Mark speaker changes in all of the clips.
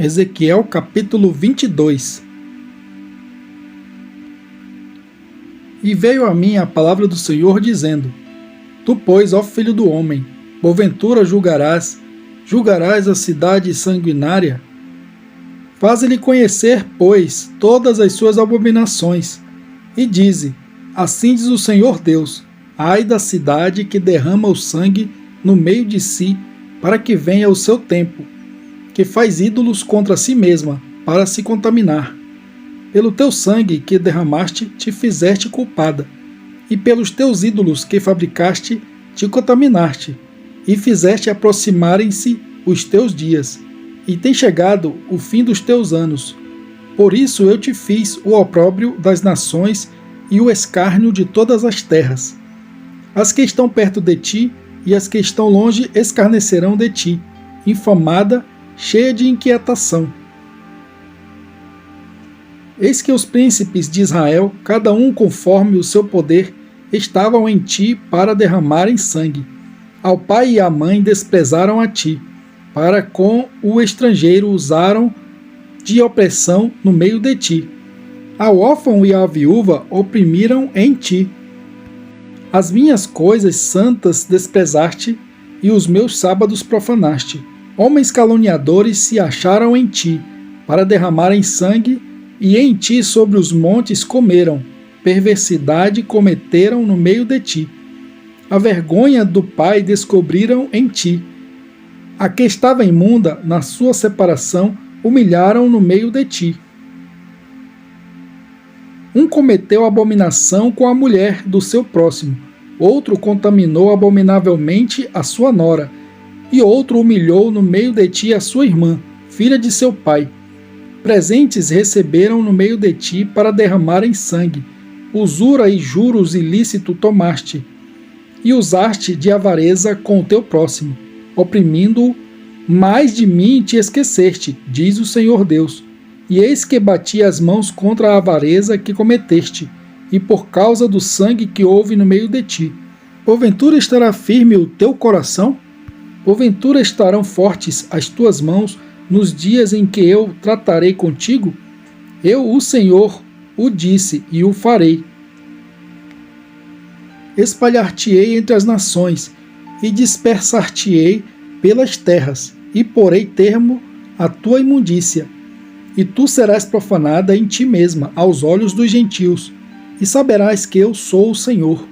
Speaker 1: Ezequiel capítulo 22. E veio a mim a palavra do Senhor, dizendo: Tu, pois, ó filho do homem, porventura julgarás a cidade sanguinária? Faze-lhe conhecer, pois, todas as suas abominações, e dize: Assim diz o Senhor Deus: Ai da cidade que derrama o sangue no meio de si, para que venha o seu tempo, que faz ídolos contra si mesma, para se contaminar. Pelo teu sangue que derramaste, te fizeste culpada, e pelos teus ídolos que fabricaste, te contaminaste, e fizeste aproximarem-se os teus dias, e tem chegado o fim dos teus anos. Por isso eu te fiz o opróbrio das nações e o escárnio de todas as terras. As que estão perto de ti e as que estão longe escarnecerão de ti, infamada, cheia de inquietação. Eis que os príncipes de Israel, cada um conforme o seu poder, estavam em ti para derramarem sangue. Ao pai e à mãe desprezaram a ti, para com o estrangeiro usaram de opressão no meio de ti. Ao órfão e à viúva oprimiram em ti. As minhas coisas santas desprezaste, e os meus sábados profanaste. Homens caluniadores se acharam em ti, para derramarem sangue, e em ti sobre os montes comeram. Perversidade cometeram no meio de ti. A vergonha do pai descobriram em ti. A que estava imunda, na sua separação, humilharam no meio de ti. Um cometeu abominação com a mulher do seu próximo, outro contaminou abominavelmente a sua nora, e outro humilhou no meio de ti a sua irmã, filha de seu pai. Presentes receberam no meio de ti para derramarem sangue. Usura e juros ilícito tomaste, e usaste de avareza com o teu próximo, oprimindo-o. Mais de mim te esqueceste, diz o Senhor Deus. E eis que bati as mãos contra a avareza que cometeste, e por causa do sangue que houve no meio de ti. Porventura estará firme o teu coração? Porventura estarão fortes as tuas mãos nos dias em que eu tratarei contigo? Eu, o Senhor, o disse e o farei. Espalhar-te-ei entre as nações, e dispersar-te-ei pelas terras, e porei termo à tua imundícia. E tu serás profanada em ti mesma aos olhos dos gentios, e saberás que eu sou o Senhor.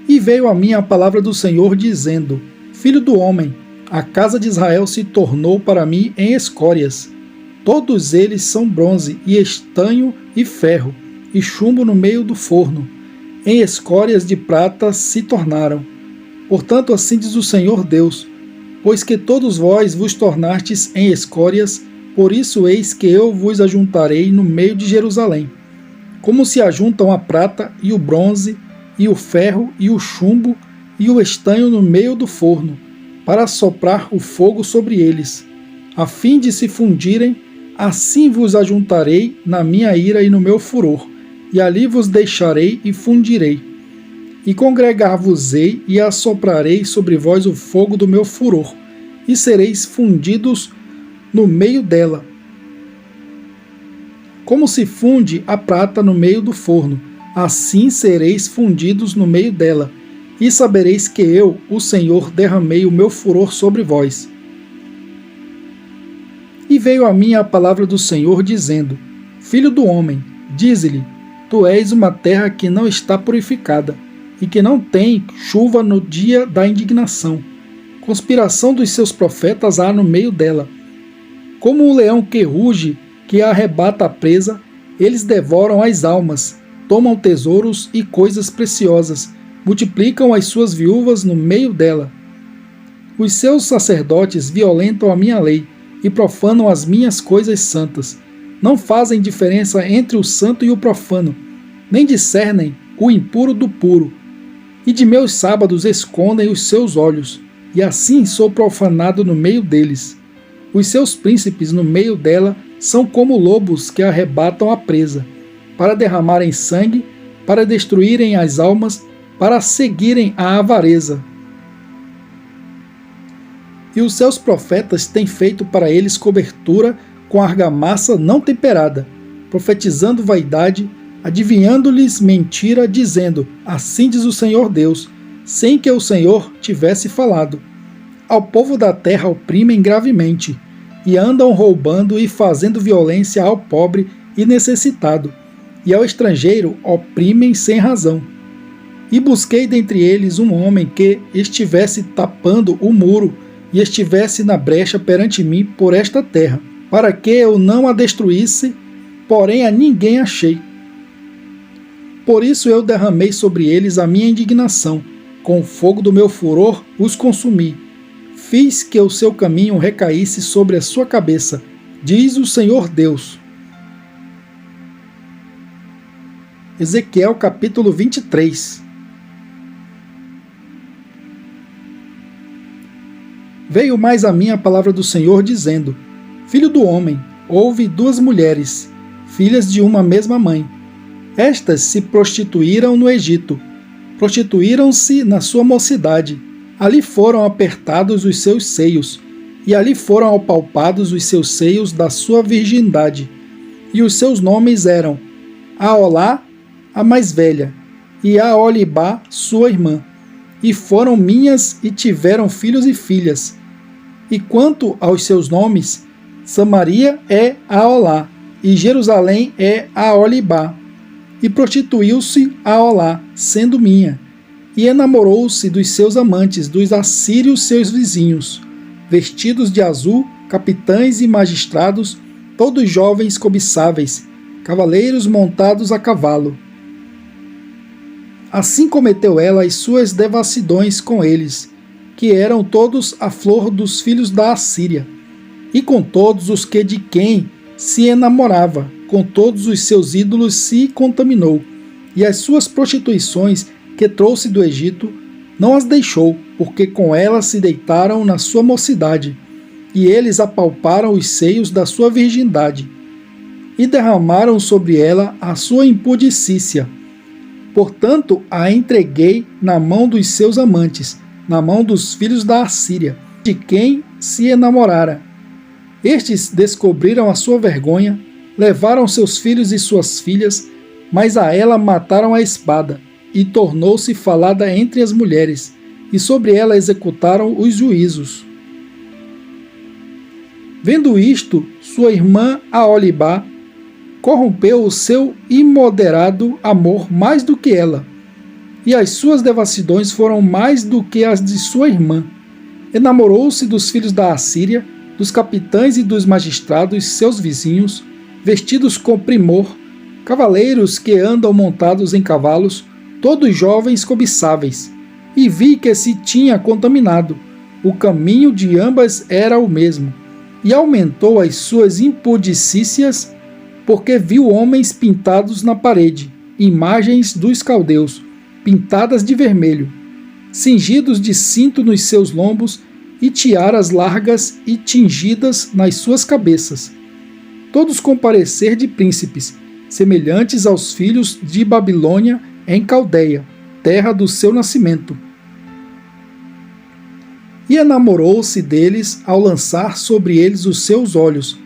Speaker 1: E veio a mim a palavra do Senhor, dizendo: Filho do homem, a casa de Israel se tornou para mim em escórias. Todos eles são bronze, e estanho, e ferro, e chumbo no meio do forno. Em escórias de prata se tornaram. Portanto, assim diz o Senhor Deus: Pois que todos vós vos tornastes em escórias, por isso eis que eu vos ajuntarei no meio de Jerusalém. Como se ajuntam a prata e o bronze, e o ferro e o chumbo, e o estanho no meio do forno, para soprar o fogo sobre eles, a fim de se fundirem, assim vos ajuntarei na minha ira e no meu furor, e ali vos deixarei e fundirei. E congregar-vos-ei e assoprarei sobre vós o fogo do meu furor, e sereis fundidos no meio dela. Como se funde a prata no meio do forno, assim sereis fundidos no meio dela, e sabereis que eu, o Senhor, derramei o meu furor sobre vós. E veio a mim a palavra do Senhor, dizendo: Filho do homem, dize-lhe: Tu és uma terra que não está purificada, e que não tem chuva no dia da indignação. Conspiração dos seus profetas há no meio dela. Como um leão que ruge, que arrebata a presa, eles devoram as almas, tomam tesouros e coisas preciosas, multiplicam as suas viúvas no meio dela. Os seus sacerdotes violentam a minha lei e profanam as minhas coisas santas. Não fazem diferença entre o santo e o profano, nem discernem o impuro do puro. E de meus sábados escondem os seus olhos, e assim sou profanado no meio deles. Os seus príncipes no meio dela são como lobos que arrebatam a presa, para derramarem sangue, para destruírem as almas, para seguirem a avareza. e os seus profetas têm feito para eles cobertura com argamassa não temperada, profetizando vaidade, adivinhando-lhes mentira, dizendo: assim diz o Senhor Deus, sem que o Senhor tivesse falado. Ao povo da terra oprimem gravemente, e andam roubando e fazendo violência ao pobre e necessitado, e ao estrangeiro oprimem sem razão. E busquei dentre eles um homem que estivesse tapando o muro e estivesse na brecha perante mim por esta terra, para que eu não a destruísse, porém a ninguém achei. Por isso eu derramei sobre eles a minha indignação, com o fogo do meu furor os consumi. Fiz que o seu caminho recaísse sobre a sua cabeça, diz o Senhor Deus. Ezequiel capítulo 23. Veio mais a mim a palavra do Senhor, dizendo: Filho do homem, houve duas mulheres, filhas de uma mesma mãe. Estas se prostituíram no Egito, prostituíram-se na sua mocidade. Ali foram apertados os seus seios, e ali foram apalpados os seus seios da sua virgindade. E os seus nomes eram Aolá, a mais velha, e Aolibá, sua irmã. E foram minhas e tiveram filhos e filhas. E quanto aos seus nomes, Samaria é Aolá, e Jerusalém é Aolibá. E prostituiu-se Aolá, sendo minha, e enamorou-se dos seus amantes, dos assírios seus vizinhos, vestidos de azul, capitães e magistrados, todos jovens cobiçáveis, cavaleiros montados a cavalo. Assim cometeu ela as suas devassidões com eles, que eram todos a flor dos filhos da Assíria, e com todos os que de quem se enamorava, com todos os seus ídolos se contaminou, e as suas prostituições que trouxe do Egito não as deixou, porque com elas se deitaram na sua mocidade, e eles apalparam os seios da sua virgindade, e derramaram sobre ela a sua impudicícia. Portanto, a entreguei na mão dos seus amantes, na mão dos filhos da Assíria, de quem se enamorara. Estes descobriram a sua vergonha, levaram seus filhos e suas filhas, mas a ela mataram a espada, e tornou-se falada entre as mulheres, e sobre ela executaram os juízos. Vendo isto, sua irmã Aolibá corrompeu o seu imoderado amor mais do que ela, e as suas devassidões foram mais do que as de sua irmã. Enamorou-se dos filhos da Assíria, dos capitães e dos magistrados, seus vizinhos, vestidos com primor, cavaleiros que andam montados em cavalos, todos jovens cobiçáveis, e vi que se tinha contaminado. O caminho de ambas era o mesmo, e aumentou as suas impudicícias, porque viu homens pintados na parede, imagens dos caldeus, pintadas de vermelho, cingidos de cinto nos seus lombos e tiaras largas e tingidas nas suas cabeças, todos com parecer de príncipes, semelhantes aos filhos de Babilônia em Caldeia, terra do seu nascimento. E enamorou-se deles ao lançar sobre eles os seus olhos,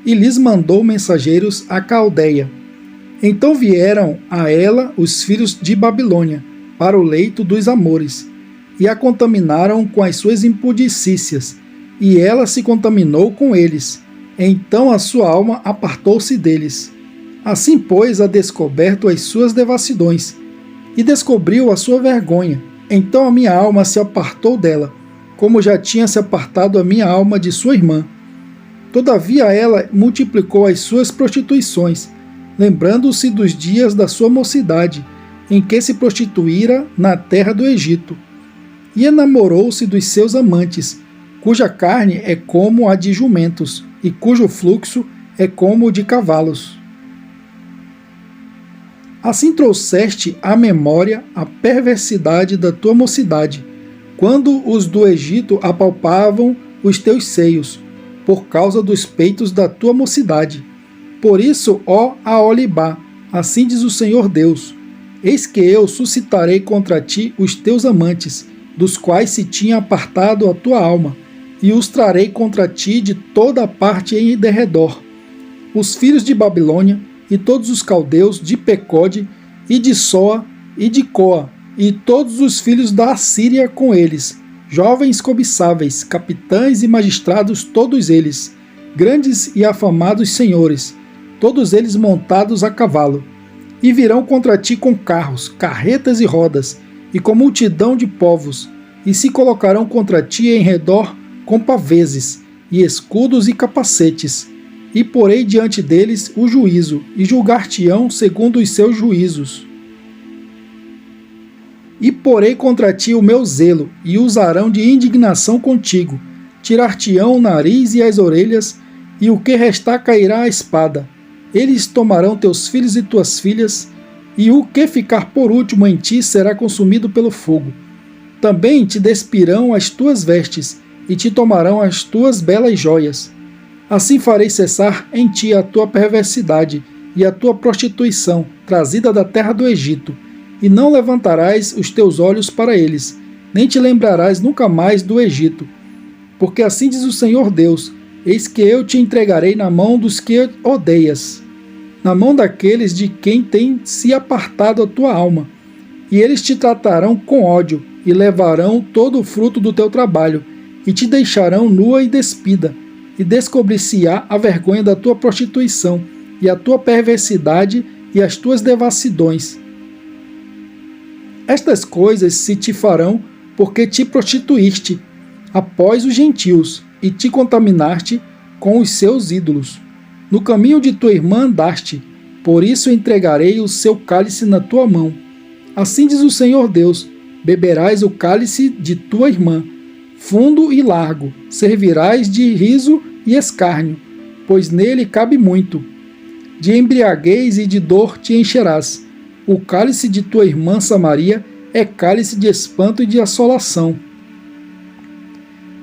Speaker 1: e lhes mandou mensageiros a Caldeia. Então vieram a ela os filhos de Babilônia, para o leito dos amores, e a contaminaram com as suas impudicícias, e ela se contaminou com eles. Então a sua alma apartou-se deles. Assim, pois, a descoberto as suas devassidões, e descobriu a sua vergonha. Então a minha alma se apartou dela, como já tinha se apartado a minha alma de sua irmã. Todavia ela multiplicou as suas prostituições, lembrando-se dos dias da sua mocidade, em que se prostituíra na terra do Egito. E enamorou-se dos seus amantes, cuja carne é como a de jumentos, e cujo fluxo é como o de cavalos. Assim trouxeste à memória a perversidade da tua mocidade, quando os do Egito apalpavam os teus seios, por causa dos peitos da tua mocidade. Por isso, ó Aolibá, assim diz o Senhor Deus, eis que eu suscitarei contra ti os teus amantes, dos quais se tinha apartado a tua alma, e os trarei contra ti de toda a parte em derredor. Os filhos de Babilônia, e todos os caldeus de Pecode, e de Soa, e de Coa, e todos os filhos da Assíria com eles, jovens cobiçáveis, capitães e magistrados todos eles, grandes e afamados senhores, todos eles montados a cavalo. E virão contra ti com carros, carretas e rodas, e com multidão de povos, e se colocarão contra ti em redor com paveses, e escudos e capacetes. E porei diante deles o juízo, e julgar-te-ão segundo os seus juízos. E porei contra ti o meu zelo, e usarão de indignação contigo. Tirar-te-ão o nariz e as orelhas, e o que restar cairá à espada. Eles tomarão teus filhos e tuas filhas, e o que ficar por último em ti será consumido pelo fogo. Também te despirão as tuas vestes, e te tomarão as tuas belas joias. Assim farei cessar em ti a tua perversidade e a tua prostituição, trazida da terra do Egito, e não levantarás os teus olhos para eles, nem te lembrarás nunca mais do Egito. Porque assim diz o Senhor Deus: eis que eu te entregarei na mão dos que odeias, na mão daqueles de quem tem se apartado a tua alma, e eles te tratarão com ódio, e levarão todo o fruto do teu trabalho, e te deixarão nua e despida, e descobrir-se-á a vergonha da tua prostituição, e a tua perversidade, e as tuas devassidões. Estas coisas se te farão, porque te prostituíste após os gentios, e te contaminaste com os seus ídolos. No caminho de tua irmã andaste, por isso entregarei o seu cálice na tua mão. Assim diz o Senhor Deus: beberás o cálice de tua irmã, fundo e largo, servirás de riso e escárnio, pois nele cabe muito. De embriaguez e de dor te encherás. O cálice de tua irmã Samaria é cálice de espanto e de assolação.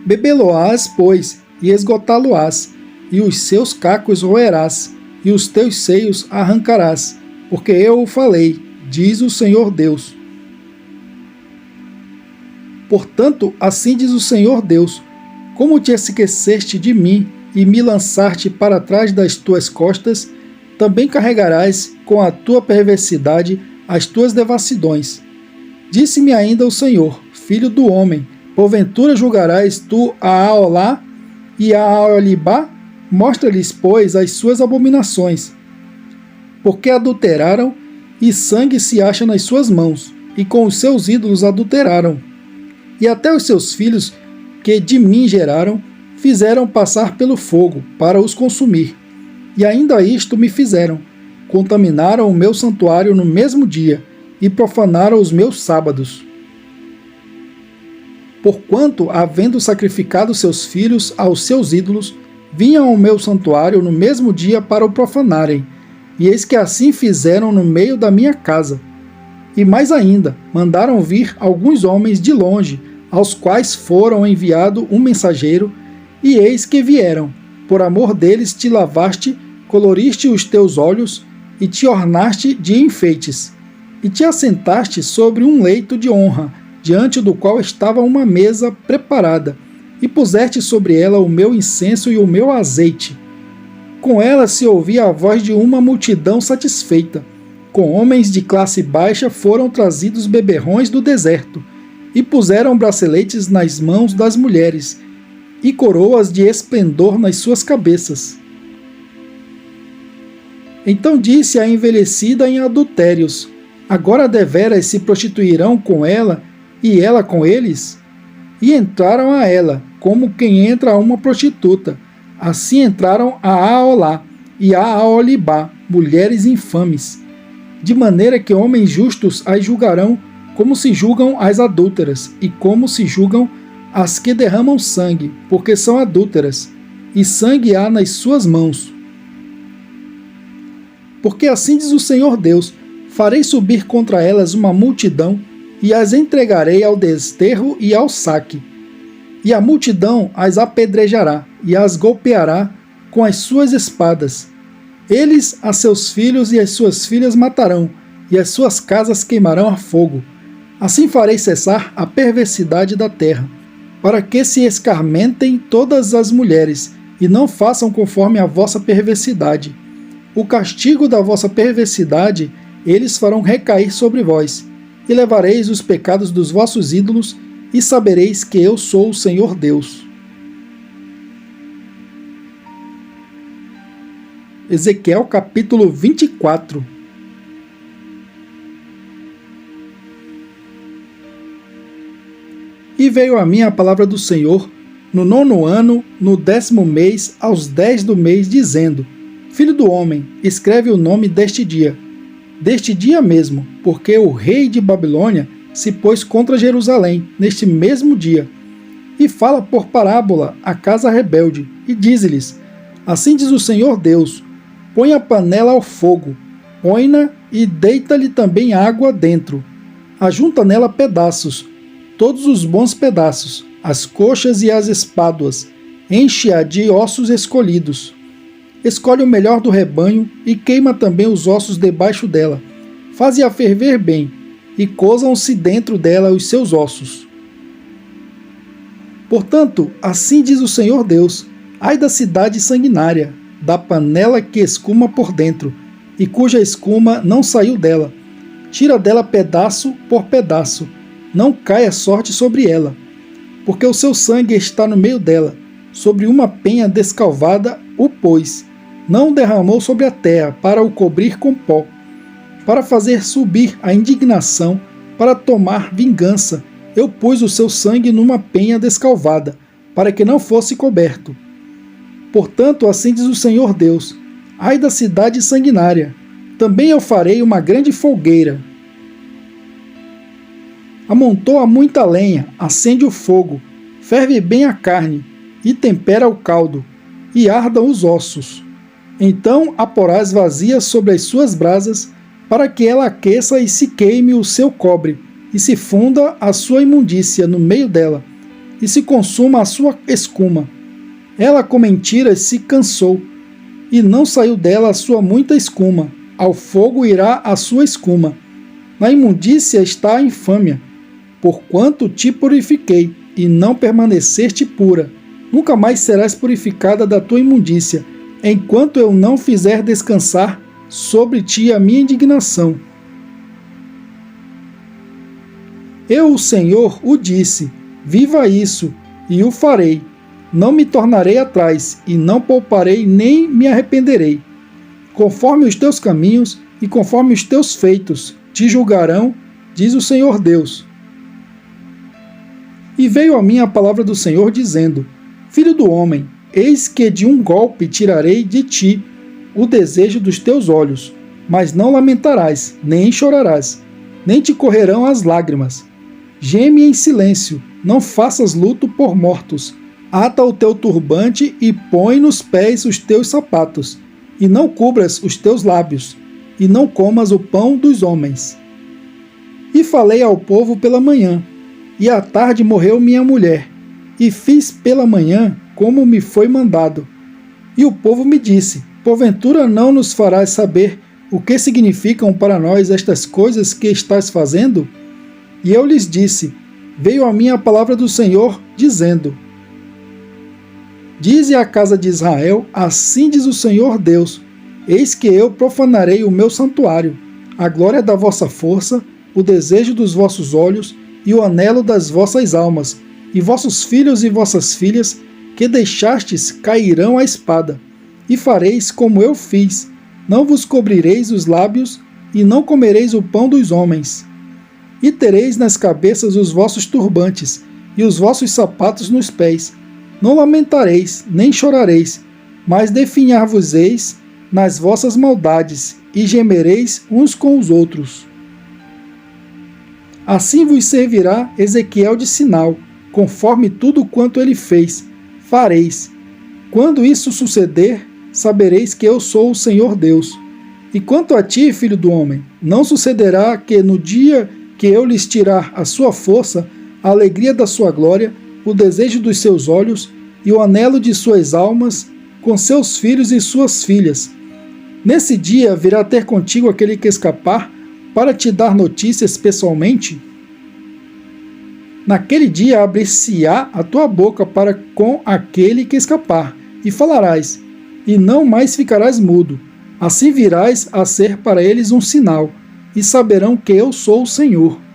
Speaker 1: Bebê-lo-ás, pois, e esgotá-lo-ás, e os seus cacos roerás, e os teus seios arrancarás, porque eu o falei, diz o Senhor Deus. Portanto, assim diz o Senhor Deus: como te esqueceste de mim e me lançaste para trás das tuas costas, também carregarás com a tua perversidade as tuas devassidões. Disse-me ainda o Senhor: filho do homem, porventura julgarás tu a Aolá e a Aolibá? Mostra-lhes, pois, as suas abominações. Porque adulteraram, e sangue se acha nas suas mãos, e com os seus ídolos adulteraram. E até os seus filhos, que de mim geraram, fizeram passar pelo fogo, para os consumir. E ainda isto me fizeram: contaminaram o meu santuário no mesmo dia, e profanaram os meus sábados. Porquanto, havendo sacrificado seus filhos aos seus ídolos, vinham ao meu santuário no mesmo dia para o profanarem, e eis que assim fizeram no meio da minha casa. E mais ainda, mandaram vir alguns homens de longe, aos quais foram enviado um mensageiro, e eis que vieram. Por amor deles te lavaste, coloriste os teus olhos, e te ornaste de enfeites, e te assentaste sobre um leito de honra, diante do qual estava uma mesa preparada, e puseste sobre ela o meu incenso e o meu azeite. Com ela se ouvia a voz de uma multidão satisfeita. Com homens de classe baixa foram trazidos beberrões do deserto, e puseram braceletes nas mãos das mulheres, e coroas de esplendor nas suas cabeças. Então disse a envelhecida em adultérios: agora deveras se prostituirão com ela, e ela com eles? E entraram a ela, como quem entra a uma prostituta. Assim entraram a Aolá e a Aolibá, mulheres infames. De maneira que homens justos as julgarão, como se julgam as adúlteras, e como se julgam as que derramam sangue, porque são adúlteras, e sangue há nas suas mãos. Porque assim diz o Senhor Deus: farei subir contra elas uma multidão, e as entregarei ao desterro e ao saque. E a multidão as apedrejará, e as golpeará com as suas espadas. Eles a seus filhos e as suas filhas matarão, e as suas casas queimarão a fogo. Assim farei cessar a perversidade da terra. para que se escarmentem todas as mulheres, e não façam conforme a vossa perversidade. O castigo da vossa perversidade eles farão recair sobre vós, e levareis os pecados dos vossos ídolos, e sabereis que eu sou o Senhor Deus. Ezequiel capítulo 24. E veio a mim a palavra do Senhor, no 9º ano, no 10º mês, aos 10 do mês, dizendo: Filho do homem, escreve o nome deste dia mesmo, porque o rei de Babilônia se pôs contra Jerusalém, neste mesmo dia. E fala por parábola à casa rebelde, e diz-lhes: Assim diz o Senhor Deus: Põe a panela ao fogo, põe-na e deita-lhe também água dentro. Ajunta nela pedaços, todos os bons pedaços, as coxas e as espáduas, enche-a de ossos escolhidos. Escolhe o melhor do rebanho e queima também os ossos debaixo dela. Faze-a ferver bem, e cozam-se dentro dela os seus ossos. Portanto, assim diz o Senhor Deus: Ai da cidade sanguinária, da panela que escuma por dentro, e cuja escuma não saiu dela. Tira dela pedaço por pedaço, não caia sorte sobre ela, porque o seu sangue está no meio dela, sobre uma penha descalvada o pôs, não derramou sobre a terra para o cobrir com pó, para fazer subir a indignação, para tomar vingança, eu pus o seu sangue numa penha descalvada, para que não fosse coberto. Portanto, assim diz o Senhor Deus: Ai da cidade sanguinária, também eu farei uma grande fogueira. Amontoa muita lenha, acende o fogo, ferve bem a carne, e tempera o caldo, e ardam os ossos. Então a porás vazia sobre as suas brasas, para que ela aqueça e se queime o seu cobre, e se funda a sua imundícia no meio dela, e se consuma a sua escuma. Ela com mentiras se cansou, e não saiu dela a sua muita escuma. Ao fogo irá a sua escuma. Na imundícia está a infâmia. Porquanto te purifiquei, e não permaneceste pura, nunca mais serás purificada da tua imundícia, enquanto eu não fizer descansar sobre ti a minha indignação. Eu, o Senhor, o disse: Viva isso, e o farei. Não me tornarei atrás, e não pouparei nem me arrependerei. Conforme os teus caminhos e conforme os teus feitos te julgarão, diz o Senhor Deus. E veio a mim a palavra do Senhor, dizendo: Filho do homem, eis que de um golpe tirarei de ti o desejo dos teus olhos, mas não lamentarás, nem chorarás, nem te correrão as lágrimas. Geme em silêncio, não faças luto por mortos. Ata o teu turbante e põe nos pés os teus sapatos, e não cubras os teus lábios, e não comas o pão dos homens. E falei ao povo pela manhã, e à tarde morreu minha mulher, e fiz pela manhã como me foi mandado. E o povo me disse: Porventura não nos farás saber o que significam para nós estas coisas que estás fazendo? E eu lhes disse: Veio a mim a palavra do Senhor, dizendo: Dize à casa de Israel: Assim diz o Senhor Deus: Eis que eu profanarei o meu santuário, a glória da vossa força, o desejo dos vossos olhos e o anelo das vossas almas, e vossos filhos e vossas filhas que deixastes cairão à espada. E fareis como eu fiz: não vos cobrireis os lábios, e não comereis o pão dos homens. E tereis nas cabeças os vossos turbantes, e os vossos sapatos nos pés. Não lamentareis, nem chorareis, mas definhar-vos-eis nas vossas maldades, e gemereis uns com os outros. Assim vos servirá Ezequiel de sinal, conforme tudo quanto ele fez, fareis. Quando isso suceder, sabereis que eu sou o Senhor Deus. E quanto a ti, filho do homem, não sucederá que no dia que eu lhes tirar a sua força, a alegria da sua glória, o desejo dos seus olhos e o anelo de suas almas, com seus filhos e suas filhas. Nesse dia virá ter contigo aquele que escapar, para te dar notícias pessoalmente? Naquele dia abrir-se-á a tua boca para com aquele que escapar, e falarás, e não mais ficarás mudo. Assim virás a ser para eles um sinal, e saberão que eu sou o Senhor.